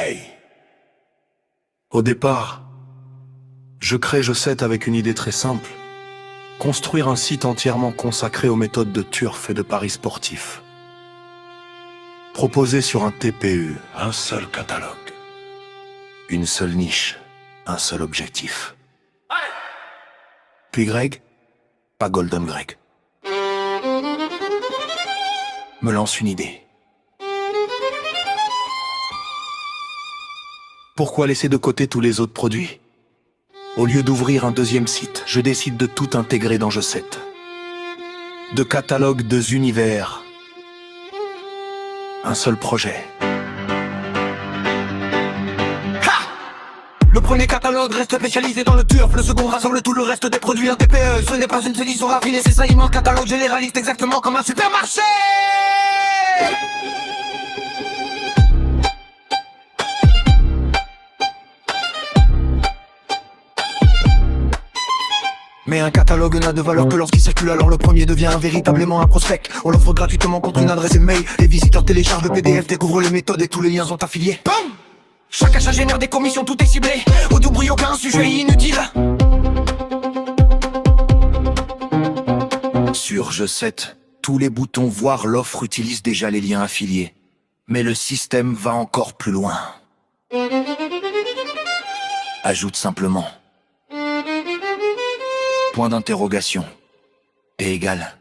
Hey! Au départ, je crée Josette avec une idée très simple. Construire un site entièrement consacré aux méthodes de turf et de paris sportifs. Proposé sur un TPU, un seul catalogue. Une seule niche, un seul objectif. Puis Greg, pas Golden Greg, me lance une idée. Pourquoi laisser de côté tous les autres produits? Au lieu d'ouvrir un deuxième site, je décide de tout intégrer dans Josette. De catalogue, deux univers. Un seul projet. Le premier catalogue reste spécialisé dans le turf. Le second rassemble tout le reste des produits en TPE. Ce n'est pas une solution raffinée, c'est ça immense catalogue généraliste, exactement comme un supermarché. Mais un catalogue n'a de valeur que lorsqu'il circule, alors le premier devient véritablement un prospect. On l'offre gratuitement contre une adresse email. Les visiteurs téléchargent le PDF, découvrent les méthodes et tous les liens sont affiliés. Boum! Chaque achat génère des commissions, tout est ciblé. Au double, aucun sujet inutile. Sur Josette, tous les boutons voire l'offre utilisent déjà les liens affiliés. Mais le système va encore plus loin. Ajoute simplement point d'interrogation P égale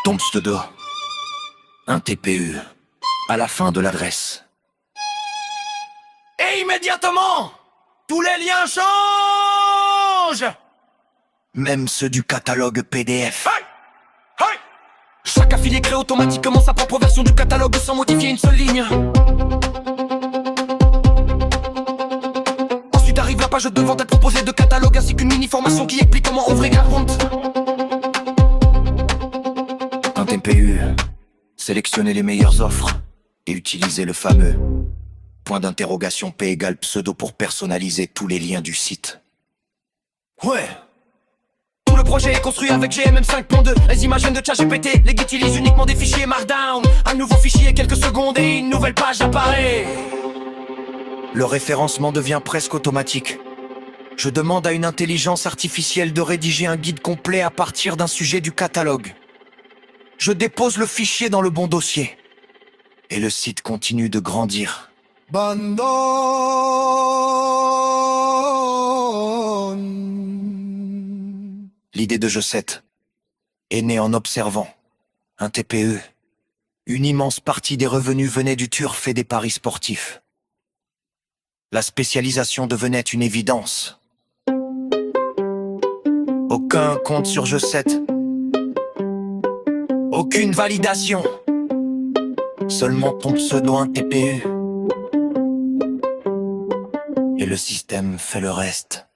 Tombstede, un TPU à la fin de l'adresse. Et immédiatement, tous les liens changent. Même ceux du catalogue PDF. Hey! Hey! Chaque affilié crée automatiquement sa propre version du catalogue sans modifier une seule ligne. Ensuite arrive la page de vente être proposée de catalogue ainsi qu'une mini-formation qui explique comment ouvrir un compte. Un TPU, sélectionnez les meilleures offres et utilisez le fameux point d'interrogation P égale pseudo pour personnaliser tous les liens du site. Ouais. Tout le projet est construit avec GMM 5.2. Les images viennent de ChatGPT. Les guides utilisent uniquement des fichiers Markdown. Un nouveau fichier, quelques secondes et une nouvelle page apparaît. Le référencement devient presque automatique. Je demande à une intelligence artificielle de rédiger un guide complet à partir d'un sujet du catalogue. Je dépose le fichier dans le bon dossier. Et le site continue de grandir. L'idée de Josette est née en observant un TPE. Une immense partie des revenus venait du turf et des paris sportifs. La spécialisation devenait une évidence. Aucun compte sur Josette. Aucune validation. Seulement ton pseudo, un TPE. Et le système fait le reste.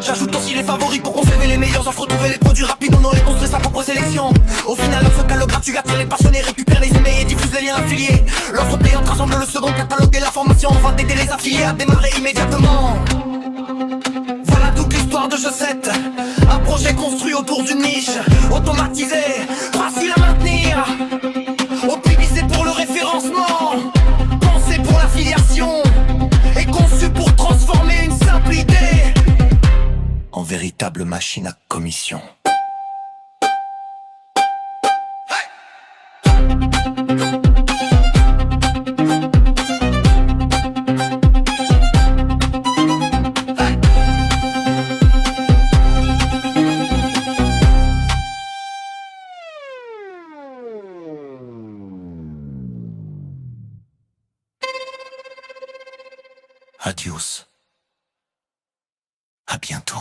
J'ajoute aussi les favoris pour conserver les meilleures offres, retrouver les produits rapidement et construire sa propre sélection. Au final, l'offre catalogue gratuit attire les passionnés, récupère les emails et diffuse les liens affiliés. L'offre payante rassemble le second catalogue et la formation afin d'aider les affiliés à démarrer immédiatement. Voilà toute l'histoire de Josette. Un projet construit autour d'une niche, automatisé, facile à maintenir, optimisé pour le référencement, pensé pour l'affiliation et conçu pour transformer une simple idée En véritable machine à commission. Adios. À bientôt.